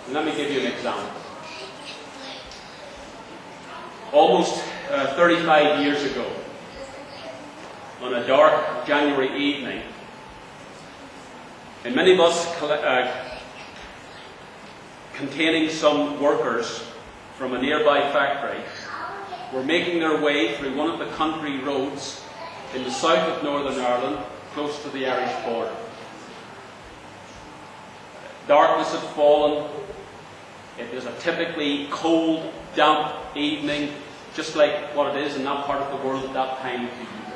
Let me give you an example. Almost 35 years ago, on a dark January evening, a minibus containing some workers from a nearby factory were making their way through one of the country roads in the south of Northern Ireland, close to the Irish border. Darkness had fallen. It was a typically cold, damp evening, just like what it is in that part of the world at that time of the year.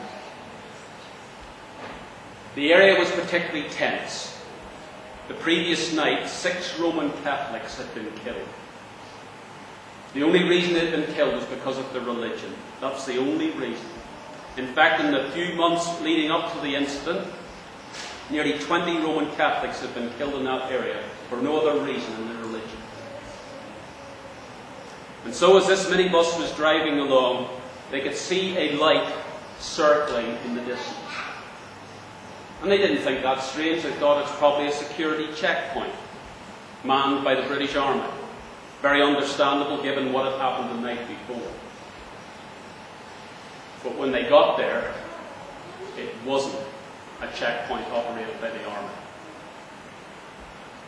The area was particularly tense. The previous night, 6 Roman Catholics had been killed. The only reason they had been killed was because of their religion. That's the only reason. In fact, in the few months leading up to the incident, nearly 20 Roman Catholics had been killed in that area for no other reason than their religion. And so as this minibus was driving along, they could see a light circling in the distance. And they didn't think that strange. They thought it's probably a security checkpoint manned by the British Army. Very understandable given what had happened the night before. But when they got there, it wasn't a checkpoint operated by the Army.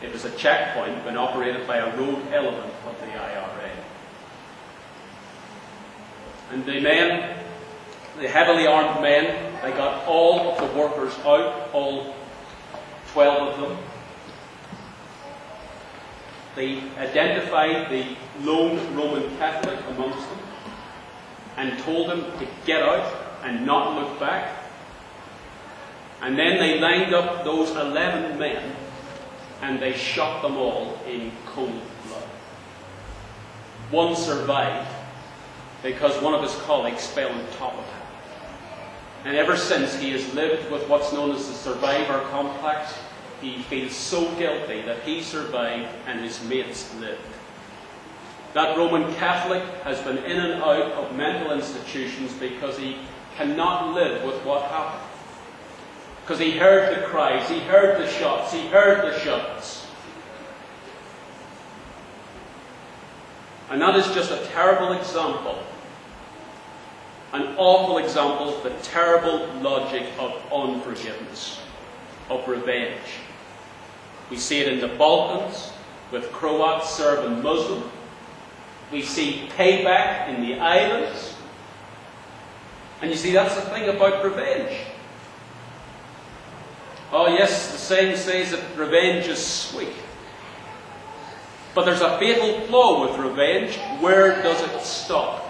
It was a checkpoint been operated by a road element of the IRA. And the men, the heavily armed men, they got all of the workers out, all 12 of them. They identified the lone Roman Catholic amongst them and told him to get out and not look back. And then they lined up those 11 men and they shot them all in cold blood. One survived because one of his colleagues fell on top of him. And ever since, he has lived with what's known as the survivor complex. He feels so guilty that he survived and his mates lived. That Roman Catholic has been in and out of mental institutions because he cannot live with what happened. Because he heard the cries, he heard the shots, he heard the shouts. And that is just a terrible example, an awful example of the terrible logic of unforgiveness, of revenge. We see it in the Balkans, with Croats, Serb and Muslim. We see payback in the islands. And you see, that's the thing about revenge. Oh yes, the saying says that revenge is sweet. But there's a fatal flaw with revenge. Where does it stop?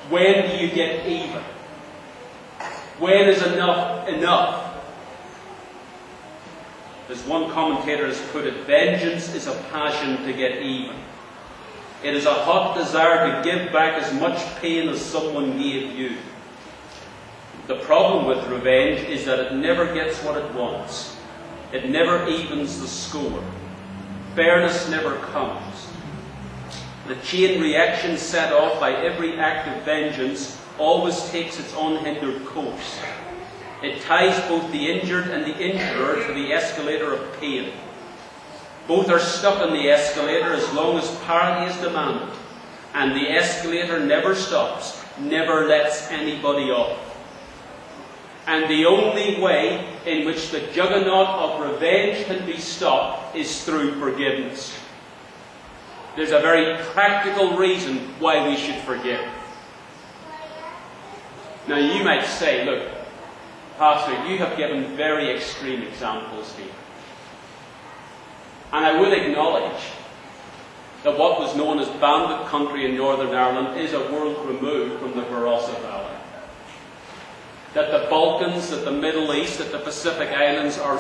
When do you get even? When is enough enough? As one commentator has put it, vengeance is a passion to get even. It is a hot desire to give back as much pain as someone gave you. The problem with revenge is that it never gets what it wants. It never evens the score. Fairness never comes. The chain reaction set off by every act of vengeance always takes its unhindered course. It ties both the injured and the injurer to the escalator of pain. Both are stuck on the escalator as long as parity is demanded, and the escalator never stops, never lets anybody off. And the only way in which the juggernaut of revenge can be stopped is through forgiveness. There's a very practical reason why we should forgive. Now you might say, look, Pastor, you have given very extreme examples here. And I will acknowledge that what was known as bandit country in Northern Ireland is a world removed from the Barossa Valley. That the Balkans, that the Middle East, that the Pacific Islands are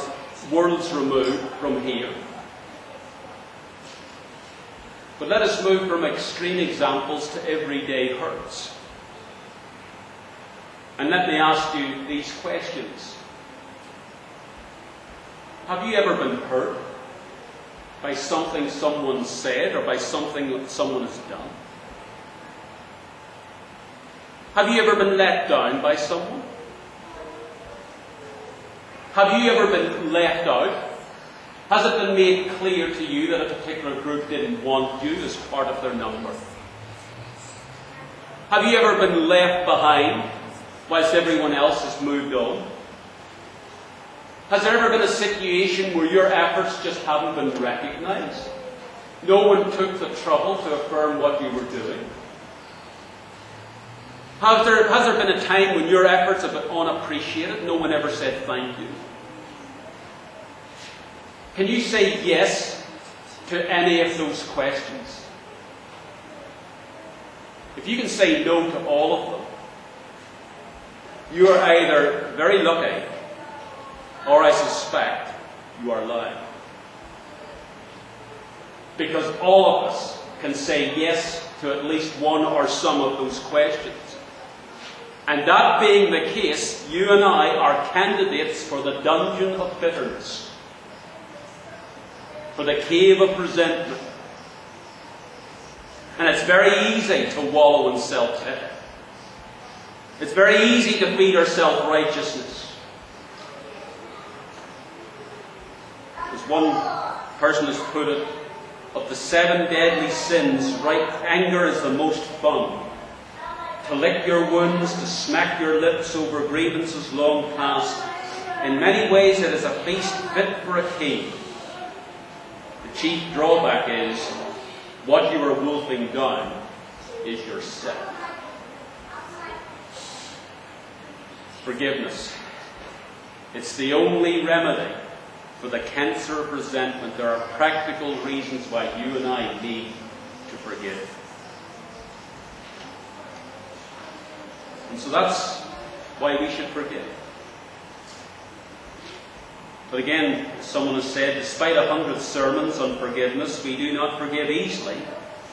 worlds removed from here. But let us move from extreme examples to everyday hurts. And let me ask you these questions. Have you ever been hurt by something someone said or by something that someone has done? Have you ever been let down by someone? Have you ever been left out Has it been made clear to you that a particular group didn't want you as part of their number? Have you ever been left behind whilst everyone else has moved on? Has there ever been a situation where your efforts just haven't been recognised? No one took the trouble to affirm what you were doing? Has there been a time when your efforts have been unappreciated? No one ever said thank you? Can you say yes to any of those questions? If you can say no to all of them, you are either very lucky, or I suspect you are lying. Because all of us can say yes to at least one or some of those questions. And that being the case, you and I are candidates for the dungeon of bitterness, for the cave of resentment. And it's very easy to wallow in self-pity. It's very easy to feed our self-righteousness. As one person has put it, of the 7 deadly sins, right anger is the most fun. To lick your wounds, to smack your lips over grievances long past. In many ways it is a feast fit for a king. The chief drawback is, what you are wolfing down is yourself. Forgiveness. It's the only remedy for the cancer of resentment. There are practical reasons why you and I need to forgive. And so that's why we should forgive. But again, someone has said, despite 100 sermons on forgiveness, we do not forgive easily,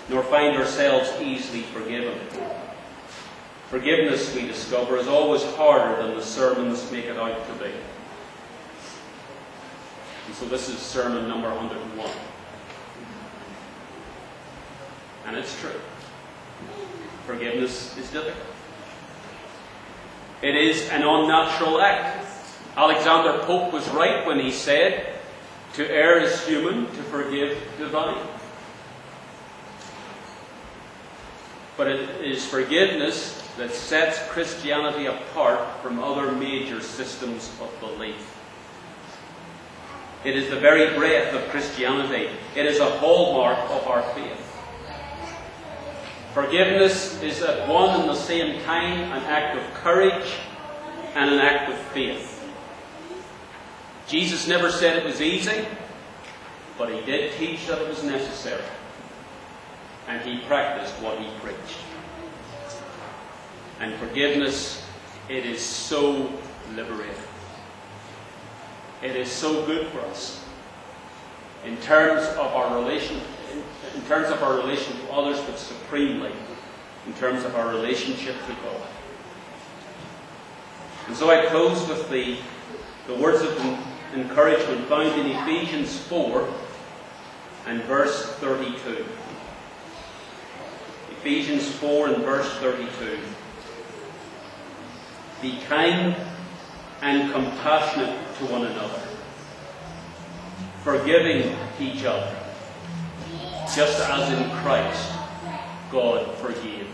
nor find ourselves easily forgiven. Forgiveness, we discover, is always harder than the sermons make it out to be. And so this is sermon number 101. And it's true. Forgiveness is difficult. It is an unnatural act. Alexander Pope was right when he said, to err is human, to forgive divine. But it is forgiveness that sets Christianity apart from other major systems of belief. It is the very breath of Christianity. It is a hallmark of our faith. Forgiveness is at one and the same time an act of courage and an act of faith. Jesus never said it was easy, but he did teach that it was necessary. And he practiced what he preached. And forgiveness, it is so liberating. It is so good for us in terms of our relation to others, but supremely in terms of our relationship to God. And so I close with the words of encouragement found in Ephesians 4 and verse 32. Ephesians 4 and verse 32. Be kind and compassionate to one another, forgiving each other, just as in Christ God forgave